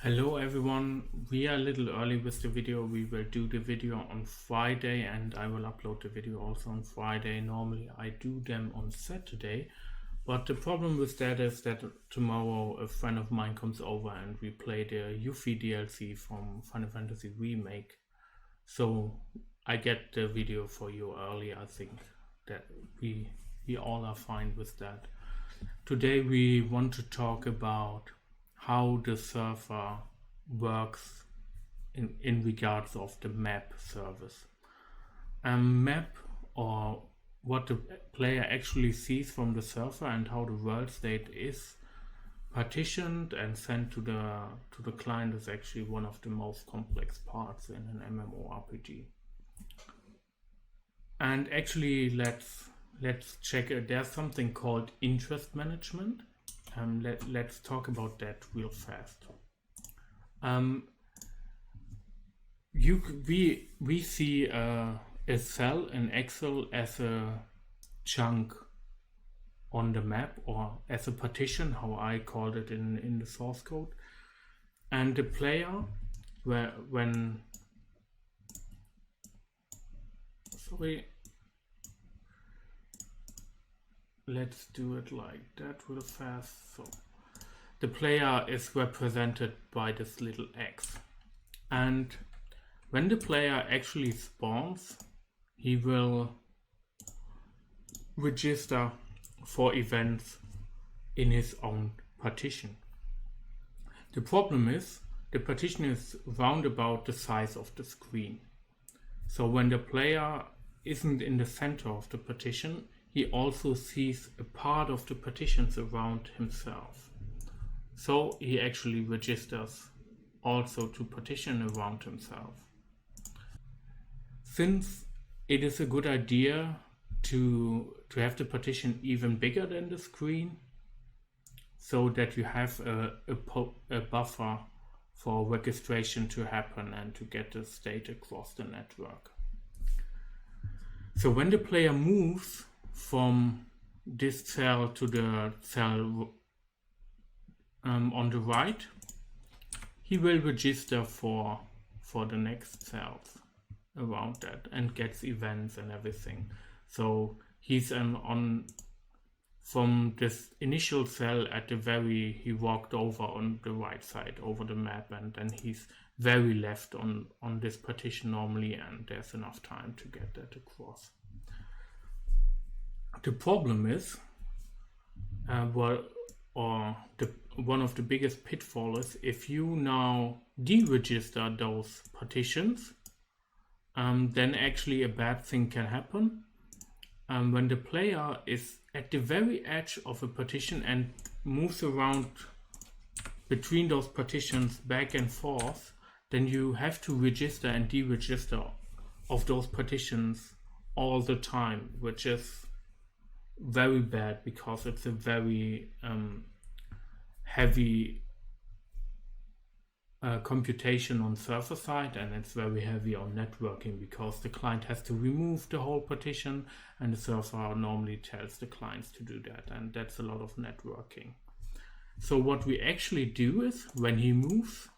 Hello everyone, we are a little early with the video. We will do the video on Friday and I will upload the video also on Friday. Normally I do them on Saturday, but the problem with that is that tomorrow a friend of mine comes over and we play the Yuffie DLC from Final Fantasy Remake. So I get the video for you early. I think that we all are fine with that. Today we want to talk about how the server works in regards of the map service. A map, or what the player actually sees from the server, and how the world state is partitioned and sent to the client, is actually one of the most complex parts in an MMORPG. And actually, let's check it. There's something called interest management. Let's talk about that real fast. We see a cell in Excel as a chunk on the map, or as a partition, how I called it in the source code. And the player, let's do it like that real fast. So the player is represented by this little X, and when the player actually spawns, he will register for events in his own partition. The problem is the partition is round about the size of the screen. So when the player isn't in the center of the partition, he also sees a part of the partitions around himself. So he actually registers also to partition around himself. Since it is a good idea to have the partition even bigger than the screen, so that you have a buffer for registration to happen and to get the state across the network. So when the player moves from this cell to the cell on the right, he will register for the next cells around that and gets events and everything. So he's on from this initial cell at the he walked over on the right side over the map, and then he's very left on this partition normally, and there's enough time to get that across. The problem is, one of the biggest pitfalls is if you now deregister those partitions, then actually a bad thing can happen. When the player is at the very edge of a partition and moves around between those partitions back and forth, then you have to register and deregister of those partitions all the time, which is very bad because it's a very heavy computation on server side, and it's very heavy on networking because the client has to remove the whole partition and the server normally tells the clients to do that, and that's a lot of networking. So what we actually do is, when he moves,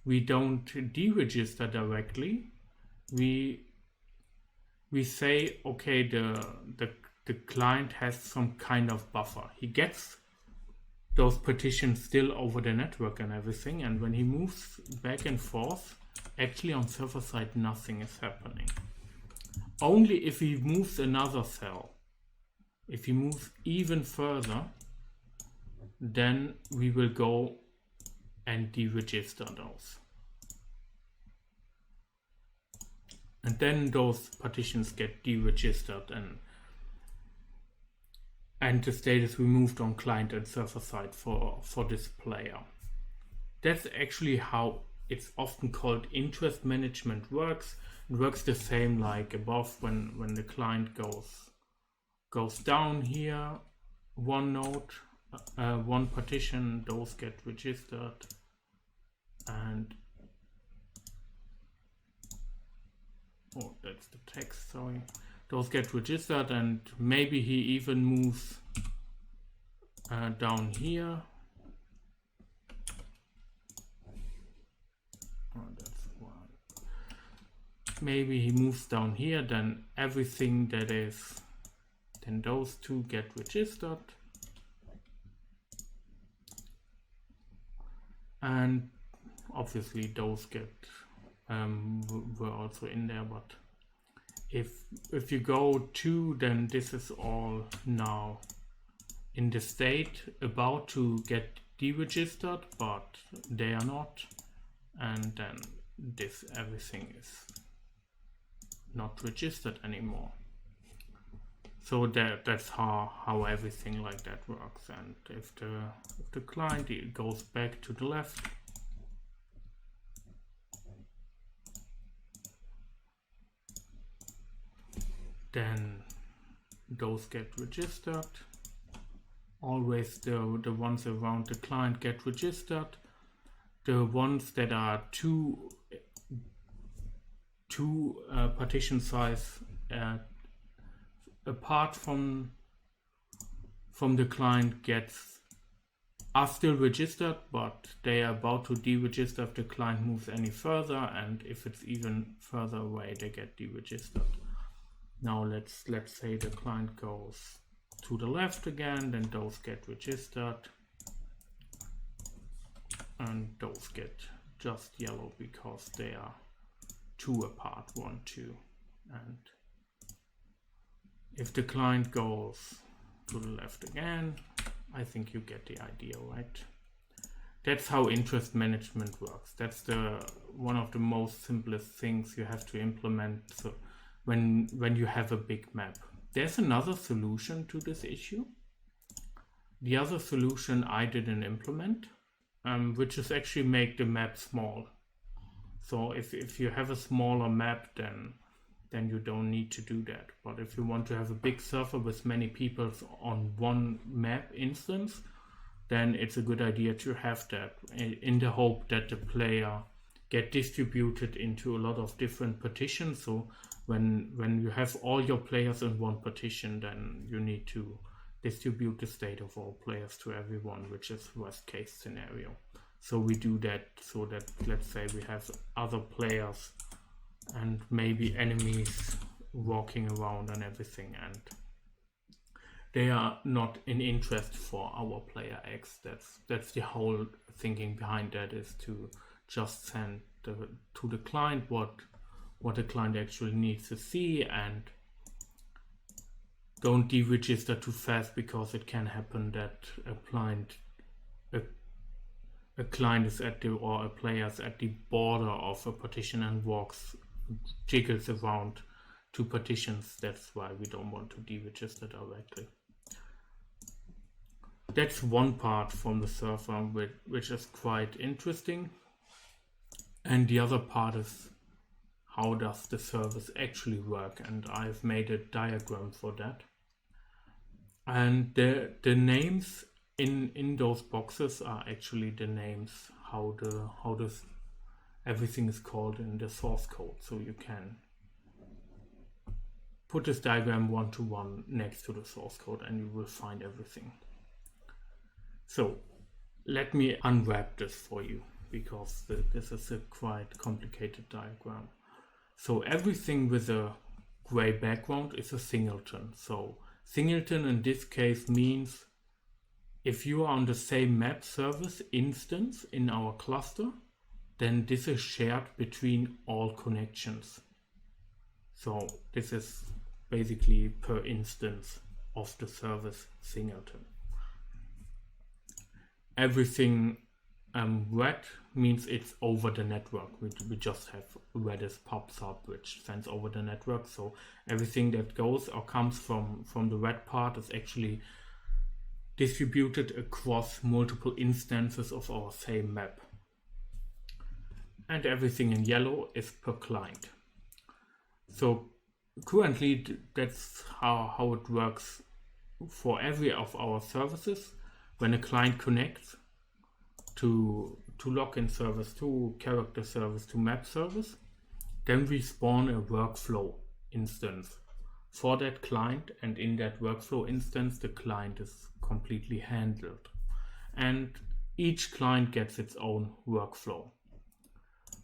we don't deregister directly. We say, okay, the client has some kind of buffer. He gets those partitions still over the network and everything, and when he moves back and forth, actually on server side nothing is happening. Only if he moves another cell, if he moves even further, then we will go and deregister those. And then those partitions get deregistered and the state is removed on client and server side for this player. That's actually how it's often called interest management works. It works the same like above. When the client goes down here, one node, one partition, those get registered, and that's the text, sorry. Those get registered, and maybe he even moves down here That's why. Maybe he moves down here, then everything that is, then those two get registered. And obviously those get were also in there, but if you go to, then this is all now in the state about to get deregistered, but they are not. And then this everything is not registered anymore. So that's how everything like that works. And if the client goes back to the left, then those get registered. Always the ones around the client get registered. The ones that are two partition size apart from the client are still registered, but they are about to deregister if the client moves any further, and if it's even further away, they get deregistered. Now let's say the client goes to the left again, then those get registered, and those get just yellow because they are two apart, 1, 2, and if the client goes to the left again, I think you get the idea, right? That's how interest management works. That's one of the most simplest things you have to implement. So when you have a big map, there's another solution to this issue. The other solution I didn't implement, which is actually make the map small. So if you have a smaller map, then you don't need to do that. But if you want to have a big server with many people on one map instance, then it's a good idea to have that, in the hope that the player get distributed into a lot of different partitions. So when you have all your players in one partition, then you need to distribute the state of all players to everyone, which is worst case scenario. So we do that so that, let's say we have other players and maybe enemies walking around and everything, and they are not in interest for our player X. That's the whole thinking behind that, is to just send to the client what the client actually needs to see, and don't deregister too fast, because it can happen that a client is or a player is at the border of a partition and jiggles around two partitions. That's why we don't want to deregister directly. That's one part from the server which is quite interesting. And the other part is, how does the service actually work? And I've made a diagram for that. And the names in those boxes are actually the names how this everything is called in the source code. So you can put this diagram one-to-one next to the source code and you will find everything. So let me unwrap this for you, because this is a quite complicated diagram. So everything with a gray background is a singleton. So singleton in this case means if you are on the same map service instance in our cluster, then this is shared between all connections. So this is basically per instance of the service singleton. Everything red means it's over the network. We just have red as pops up, which sends over the network. So everything that goes or comes from the red part is actually distributed across multiple instances of our same map. And everything in yellow is per client. So currently that's how it works for every of our services. When a client connects to login service, to character service, to map service, then we spawn a workflow instance for that client, and in that workflow instance the client is completely handled, and each client gets its own workflow.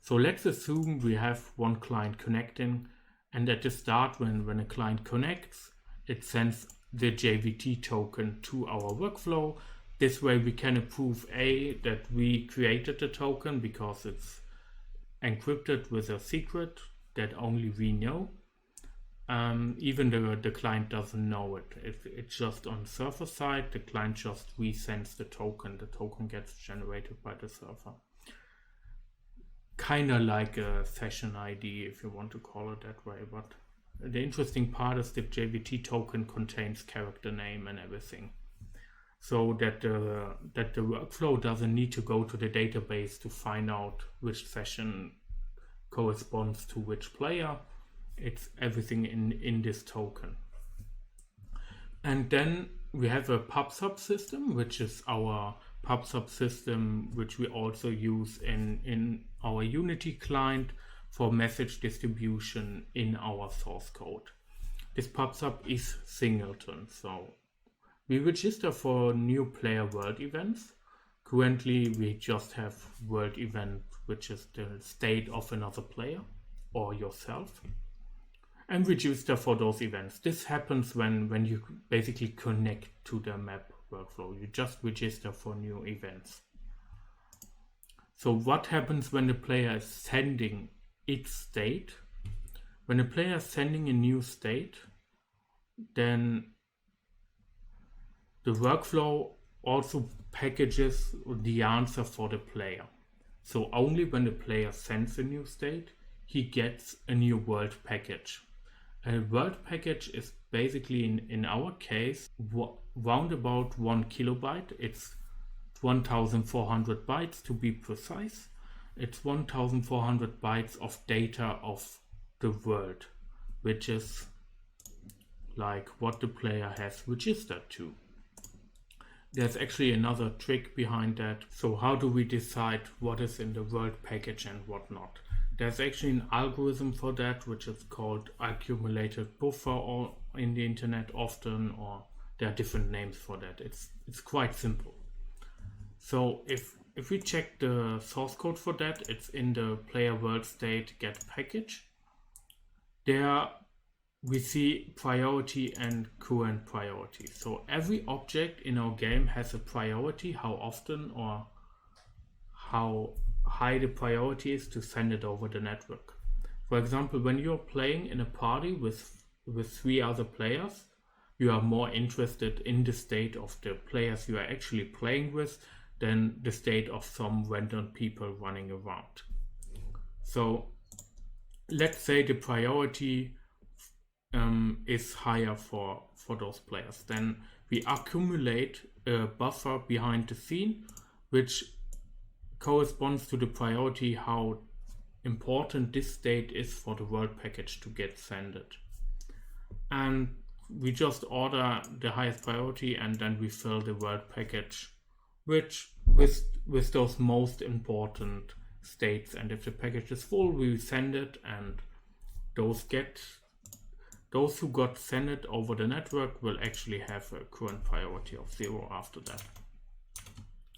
So let's assume we have one client connecting, and at the start when a client connects, it sends the JWT token to our workflow. This way we can approve that we created the token because it's encrypted with a secret that only we know. Even the client doesn't know it. If it's just on server side, the client just resends the token. The token gets generated by the server. Kind of like a session ID, if you want to call it that way. But the interesting part is the JWT token contains character name and everything, so that the workflow doesn't need to go to the database to find out which session corresponds to which player. It's everything in this token. And then we have a pub subsystem, which is our pub subsystem, which we also use in our Unity client for message distribution in our source code. This pub sub is singleton, so we register for new player world events. Currently we just have world event, which is the state of another player or yourself, and register for those events. This happens when you basically connect to the map workflow. You just register for new events. So what happens when the player is sending its state? When the player is sending a new state, then the workflow also packages the answer for the player. So only when the player sends a new state, he gets a new world package. A world package is basically, in our case, round about 1 kilobyte. It's 1400 bytes to be precise. It's 1400 bytes of data of the world, which is like what the player has registered to. There's actually another trick behind that. So how do we decide what is in the world package and what not? There's actually an algorithm for that, which is called accumulated buffer, or in the internet often, or there are different names for that. It's quite simple. So if we check the source code for that, it's in the player world state get package. There we see priority and current priority. So every object in our game has a priority, how often or how high the priority is to send it over the network. For example, when you're playing in a party with 3 other players, you are more interested in the state of the players you are actually playing with than the state of some random people running around. So let's say the priority is higher for those players. Then we accumulate a buffer behind the scene, which corresponds to the priority, how important this state is for the world package to get sent. And we just order the highest priority, and then we fill the world package with those most important states. And if the package is full, we send it, and those who got sent it over the network will actually have a current priority of 0 after that.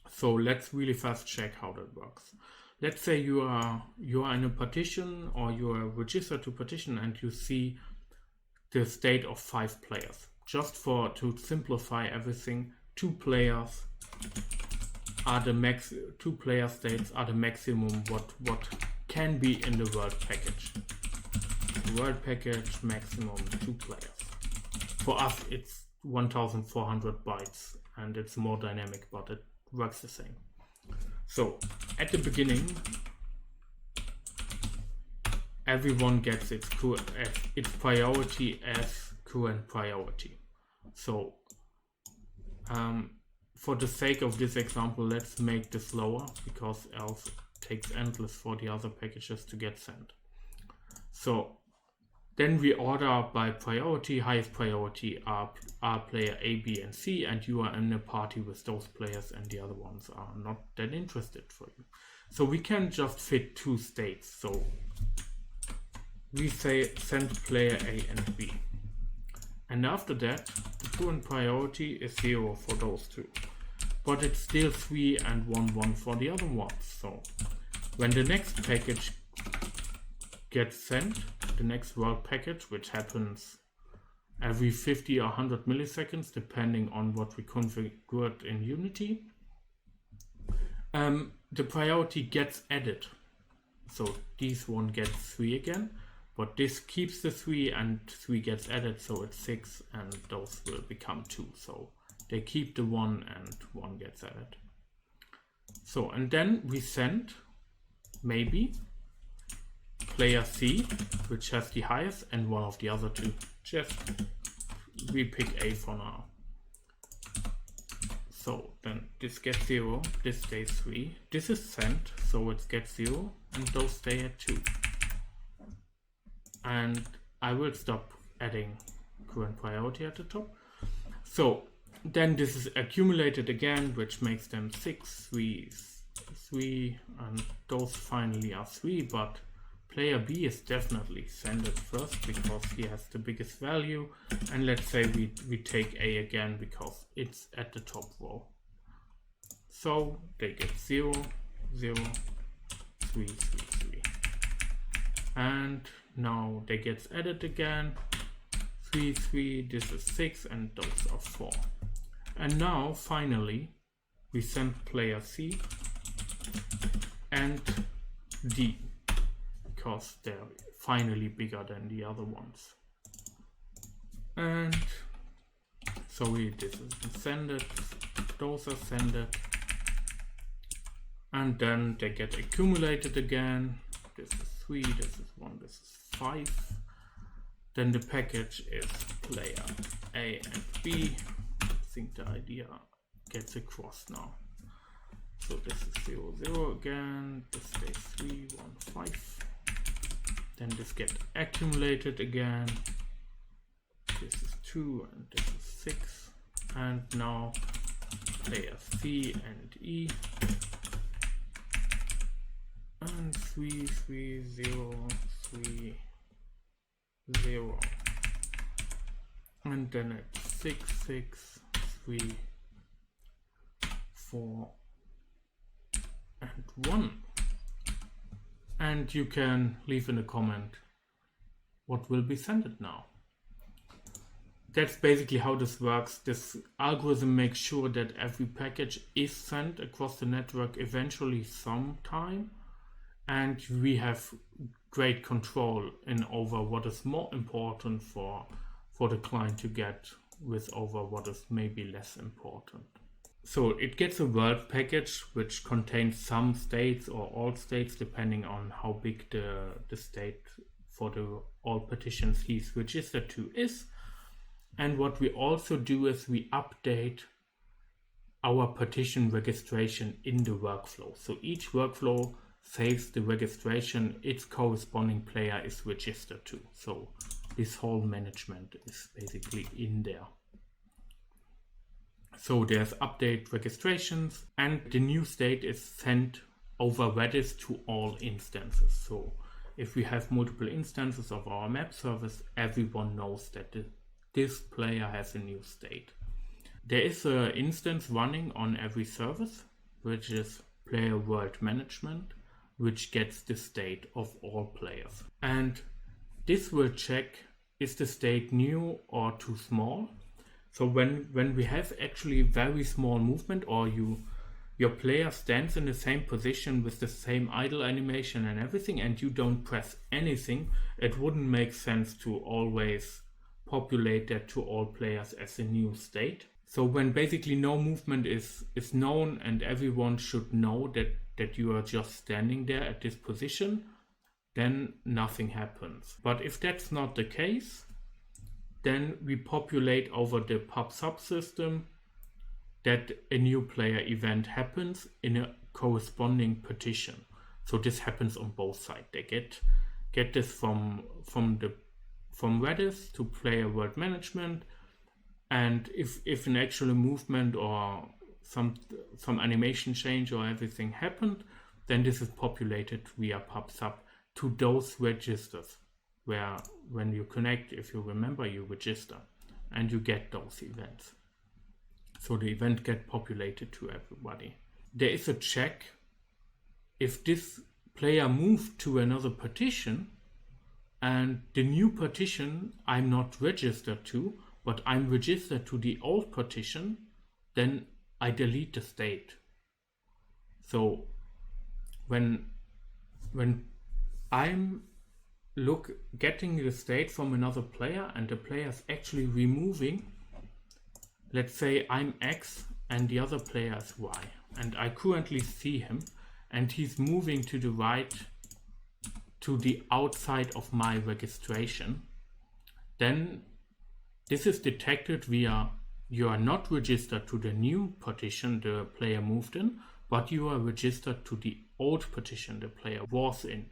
So let's really fast check how that works. Let's say you are in a partition, or you are registered to partition, and you see the state of 5 players. Just to simplify everything, 2 player states are the maximum what can be in the world package. World package maximum 2 players. For us it's 1400 bytes, and it's more dynamic, but it works the same. So at the beginning, everyone gets its priority as current priority. So for the sake of this example, let's make this lower, because else it takes endless for the other packages to get sent. So then we order by priority. Highest priority are player A, B, and C, and you are in a party with those players, and the other ones are not that interested for you. So we can just fit 2 states. So we say send player A and B. And after that, the current priority is 0 for those 2. But it's still 3 and 1, 1 for the other ones. So When the next package gets sent, the next world package, which happens every 50 or 100 milliseconds, depending on what we configured in Unity, the priority gets added. So this one gets 3 again, but this keeps the 3 and 3 gets added, so it's 6, and those will become 2. So they keep the 1 and 1 gets added. So, and then we send maybe player C, which has the highest, and one of the other two. Just we pick A for now. So then this gets 0, this stays 3. This is sent, so it gets 0, and those stay at 2. And I will stop adding current priority at the top. So then this is accumulated again, which makes them 6, 3, 3, and those finally are 3, but player B is definitely sent it first because he has the biggest value, and let's say we take A again because it's at the top row. So they get 0, 0, 3, 3, 3. And now they get added again, 3, 3, this is 6, and those are 4. And now finally we send player C and D, because they're finally bigger than the other ones. And so this is sended, those are sended, and then they get accumulated again. This is 3, this is 1, this is 5. Then the package is player A and B. I think the idea gets across now. So this is 0, 0 again, this stays 3, 1, 5. Then this gets accumulated again. This is 2 and this is 6. And now player C and E. And 3, 3, 0, 3, 0. And then it's 6, 6, 3, 4, and 1. And you can leave in a comment what will be sent now. That's basically how this works. This algorithm makes sure that every package is sent across the network eventually sometime, and we have great control over what is more important for the client to get over what is maybe less important. So it gets a world package which contains some states or all states depending on how big the state for the all partitions he's registered to is. And what we also do is we update our partition registration in the workflow. So each workflow saves the registration its corresponding player is registered to. So this whole management is basically in there. So there's update registrations, and the new state is sent over Redis to all instances. So if we have multiple instances of our map service, everyone knows that this player has a new state. There is an instance running on every service, which is player world management, which gets the state of all players. And this will check, is the state new or too small? So when we have actually very small movement, or your player stands in the same position with the same idle animation and everything, and you don't press anything, it wouldn't make sense to always populate that to all players as a new state. So when basically no movement is known and everyone should know that you are just standing there at this position, then nothing happens. But if that's not the case, then we populate over the pub subsystem that a new player event happens in a corresponding partition. So this happens on both sides. They get this from Redis to player world management, and if an actual movement or some animation change or everything happened, then this is populated via pub sub to those registers, where when you connect, if you remember, you register and you get those events. So the event get populated to everybody. There is a check if this player moved to another partition, and the new partition I'm not registered to, but I'm registered to the old partition, then I delete the state. So when I'm getting the state from another player and the player is actually removing, let's say I'm X and the other player is Y, and I currently see him and he's moving to the right to the outside of my registration, then this is detected via you are not registered to the new partition the player moved in, but you are registered to the old partition the player was in.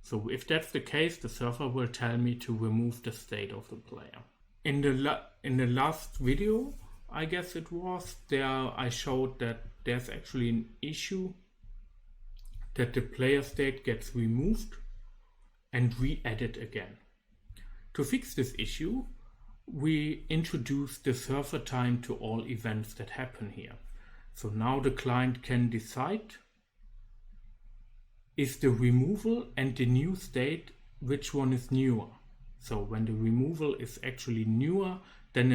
So if that's the case, the server will tell me to remove the state of the player. In the last video, I guess it was, I showed that there's actually an issue that the player state gets removed and re-added again. To fix this issue, we introduce the server time to all events that happen here. So now the client can decide, is the removal and the new state, which one is newer? So when the removal is actually newer than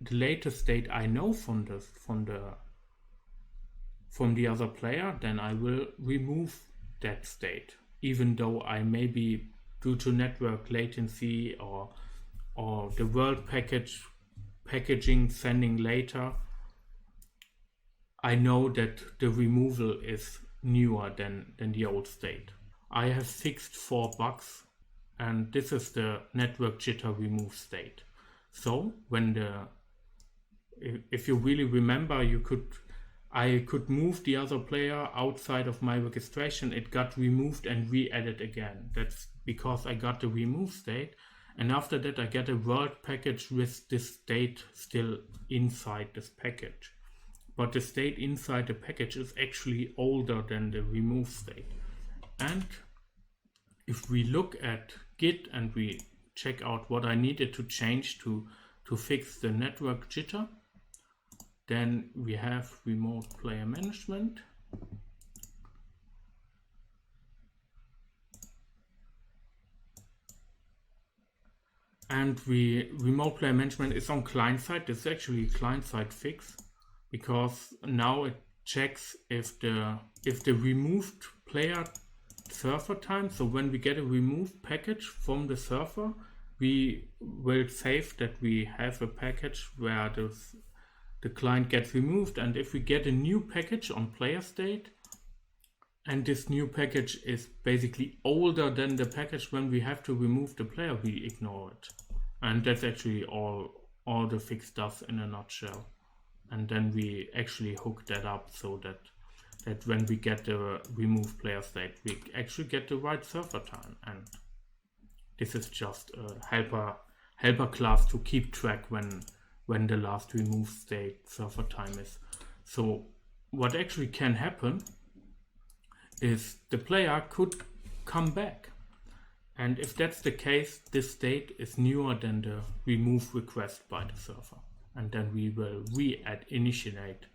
the latest state I know from the other player, then I will remove that state, even though I maybe, due to network latency or the world packaging sending later, I know that the removal is newer than the old state. I have fixed 4 bugs, and this is the network jitter remove state. So when if you really remember, I could move the other player outside of my registration. It got removed and re-added again. That's because I got the remove state, and after that I get a world package with this state still inside this package. But the state inside the package is actually older than the remove state. And if we look at Git and we check out what I needed to change to fix the network jitter, then we have remote player management. And remote player management is on client side. This is actually a client side fix, because now it checks if the removed player server time, so when we get a removed package from the server, we will save that we have a package where the client gets removed, and if we get a new package on player state and this new package is basically older than the package when we have to remove the player, we ignore it. And that's actually all the fix does in a nutshell. And then we actually hook that up so that when we get the remove player state, we actually get the right server time. And this is just a helper class to keep track when the last remove state server time is. So what actually can happen is the player could come back. And if that's the case, this state is newer than the remove request by the server. And then we will initiate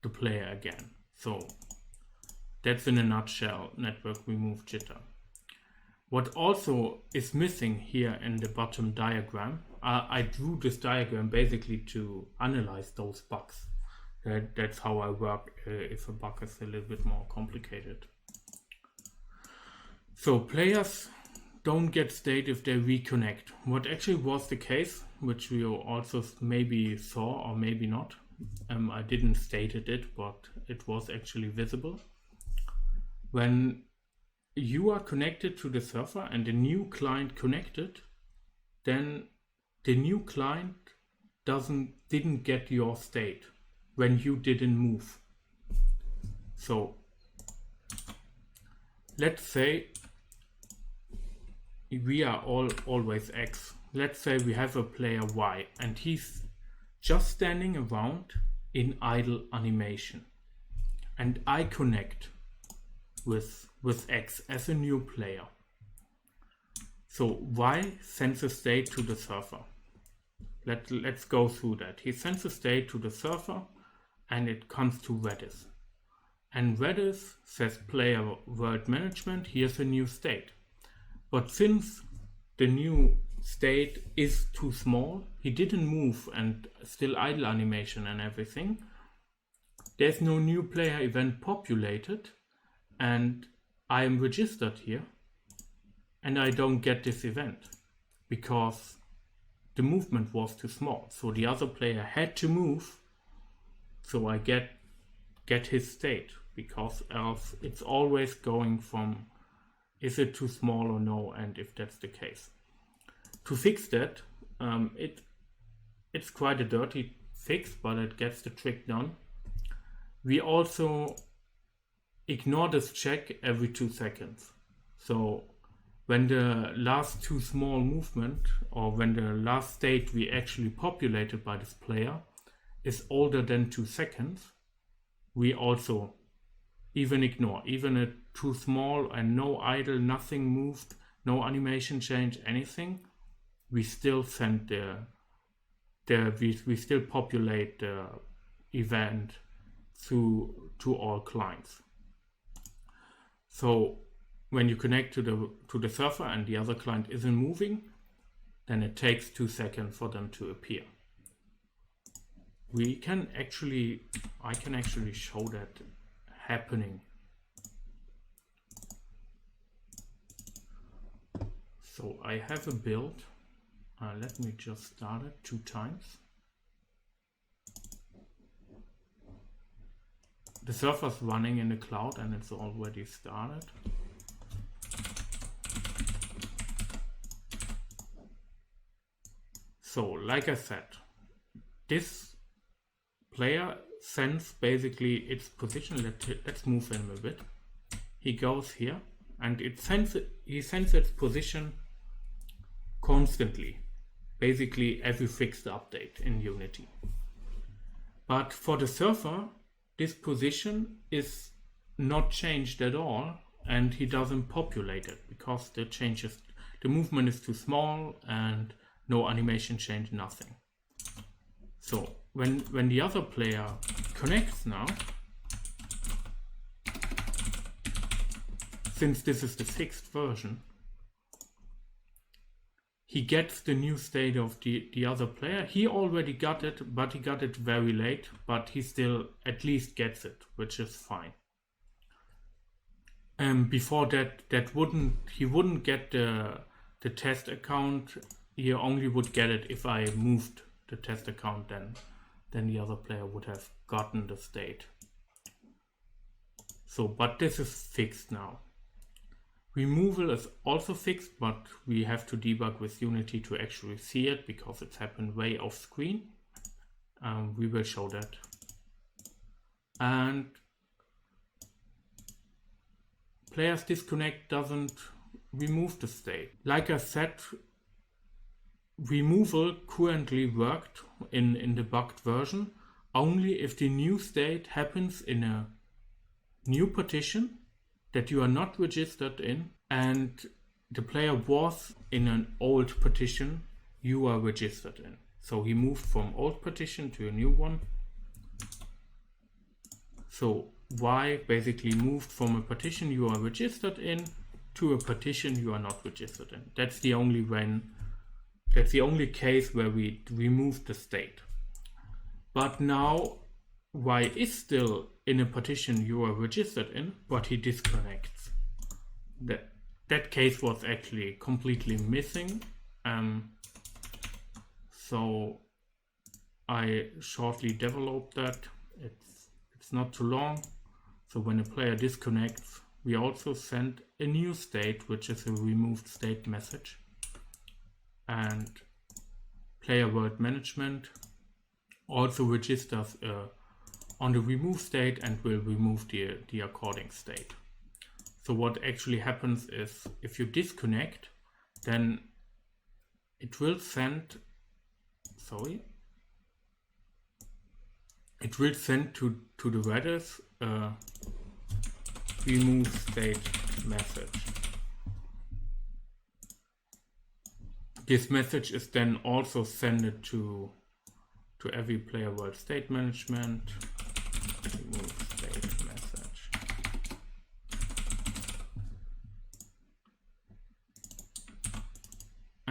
the player again. So that's in a nutshell network remove jitter. What also is missing here in the bottom diagram, I drew this diagram basically to analyze those bugs. That's how I work if a bug is a little bit more complicated. So players don't get state if they reconnect. What actually was the case, which we also maybe saw or maybe not, I didn't state it, but it was actually visible. When you are connected to the server and a new client connected, then the new client didn't get your state when you didn't move. So let's say we are always X. Let's say we have a player Y and he's just standing around in idle animation, and I connect with X as a new player. So Y sends a state to the server. Let's go through that. He sends a state to the server and it comes to Redis. and Redis says player world management, here's a new state. But since the new state is too small, he didn't move and still idle animation and everything, there's no new player event populated, and I am registered here, and I don't get this event because the movement was too small. So the other player had to move, so I get his state, because else it's always going from is it too small or no, and if that's the case. To fix that, it's quite a dirty fix, but it gets the trick done. We also ignore this check every 2 seconds. So when the last too small movement, or when the last state we actually populated by this player is older than 2 seconds, we also even ignore. Even a too small and no idle, nothing moved, no animation change, anything, we still send we still populate the event to all clients. So when you connect to the server and the other client isn't moving, then it takes 2 seconds for them to appear. I can actually show that happening. So I have a build. Let me just start it 2 times. The server's running in the cloud and it's already started. So, like I said, this player sends basically its position. Let's move him a bit. He goes here and he sends its position constantly, basically every fixed update in Unity. But for the server, this position is not changed at all, and he doesn't populate it because the movement is too small and no animation change, nothing. So when the other player connects now, since this is the fixed version, he gets the new state of the other player. He already got it, but he got it very late, but he still at least gets it, which is fine. Before that, he wouldn't get the test account. He only would get it if I moved the test account, then the other player would have gotten the state. So, but this is fixed now. Removal is also fixed, but we have to debug with Unity to actually see it because it's happened way off screen. We will show that. And players disconnect doesn't remove the state. Like I said, removal currently worked in the bugged version only if the new state happens in a new partition that you are not registered in, and the player was in an old partition you are registered in. So he moved from old partition to a new one. So Y basically moved from a partition you are registered in to a partition you are not registered in. That's the only case where we remove the state. But now Y is still in a partition you are registered in, but he disconnects. That case was actually completely missing. So I shortly developed that. It's not too long. So when a player disconnects, we also send a new state, which is a removed state message. And player world management also registers on the remove state and will remove the according state. So what actually happens is if you disconnect, then it will send, it will send to the Redis remove state message. This message is then also sent to every player world state management. Remove state message.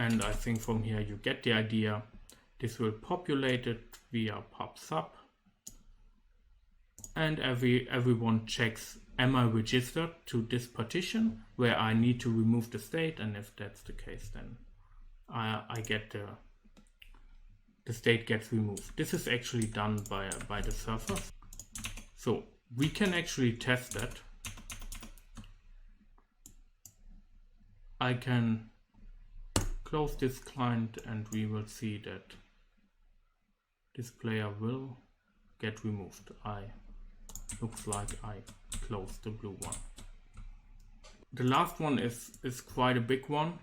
And I think from here you get the idea. This will populate it via pub sub. And everyone checks, am I registered to this partition where I need to remove the state? And if that's the case, then I get the state gets removed. This is actually done by the servers. So we can actually test that. I can close this client and we will see that this player will get removed. Looks like I closed the blue one. The last one is quite a big one.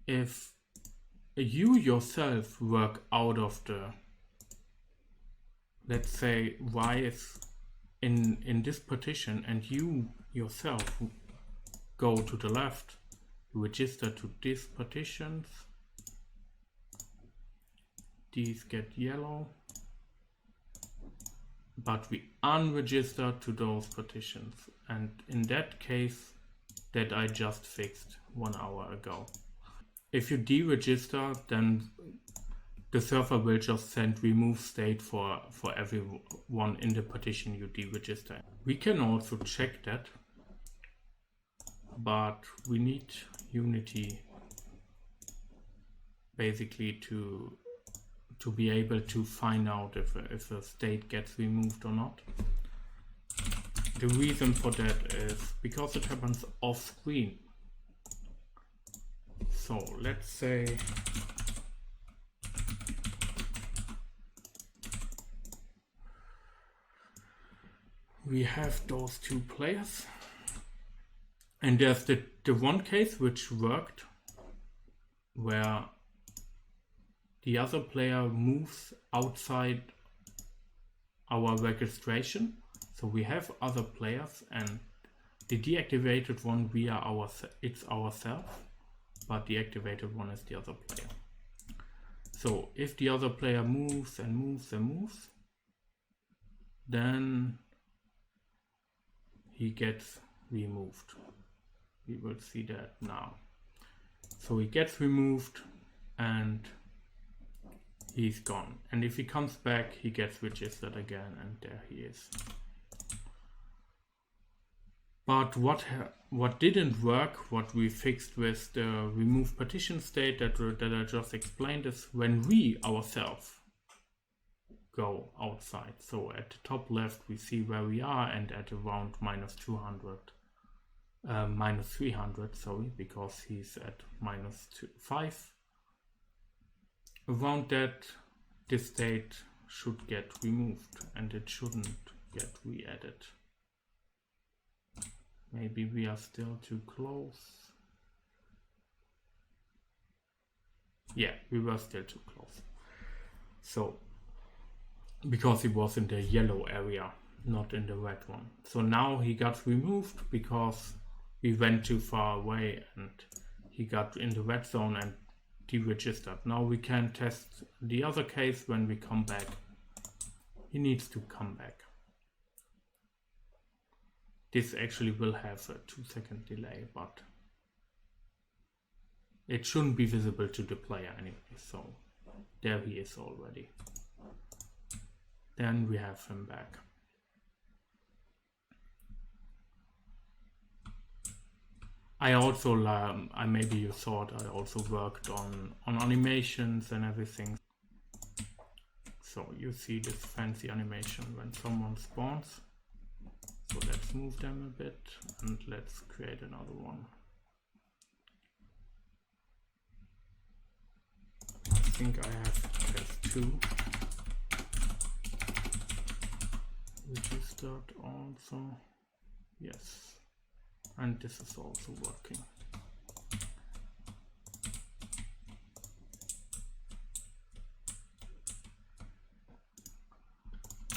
If you yourself work out of the, let's say Y is in this partition and you yourself go to the left, register to these partitions, these get yellow, but we unregister to those partitions, and in that case that I just fixed 1 hour ago. If you deregister, then the server will just send remove state for everyone in the partition you deregister. We can also check that, but we need Unity basically to be able to find out if a state gets removed or not. The reason for that is because it happens off screen. So let's say we have those two players, and there's the one case which worked where the other player moves outside our registration. So we have other players, and the deactivated one it's ourselves, but the activated one is the other player. So if the other player moves and moves and moves, then he gets removed. We will see that now. So he gets removed and he's gone. And if he comes back, he gets registered again, and there he is. But what didn't work, what we fixed with the remove partition state that I just explained, is when we ourselves go outside. So at the top left we see where we are, and at around minus 300, sorry, because he's at minus 5. Around that, this state should get removed and it shouldn't get re-added. Maybe we are still too close. Yeah, we were still too close. So, because he was in the yellow area, not in the red one. So now he got removed because we went too far away and he got in the red zone and deregistered. Now we can test the other case when we come back. He needs to come back. This actually will have a 2-second delay, but it shouldn't be visible to the player anyway. So there he is already. Then we have him back. I also, maybe you thought I also worked on animations and everything. So you see this fancy animation when someone spawns. So let's move them a bit and let's create another one. I think I have test 2 registered also. Yes, and this is also working.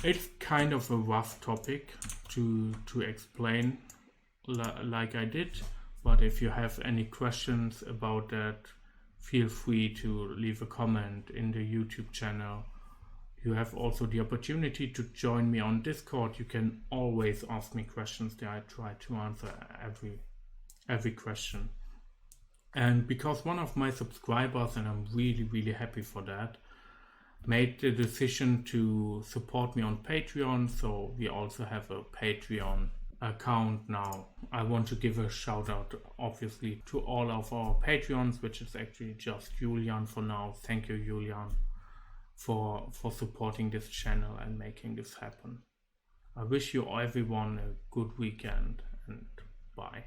It's kind of a rough topic to explain like I did, but if you have any questions about that, feel free to leave a comment in the YouTube channel. You have also the opportunity to join me on Discord. You can always ask me questions there. I try to answer every question. And because one of my subscribers, and I'm really happy for that, made the decision to support me on Patreon, so we also have a Patreon account now. I want to give a shout out obviously to all of our Patreons, which is actually just Julian for now. Thank you, Julian, for supporting this channel and making this happen. I wish you everyone a good weekend, and bye.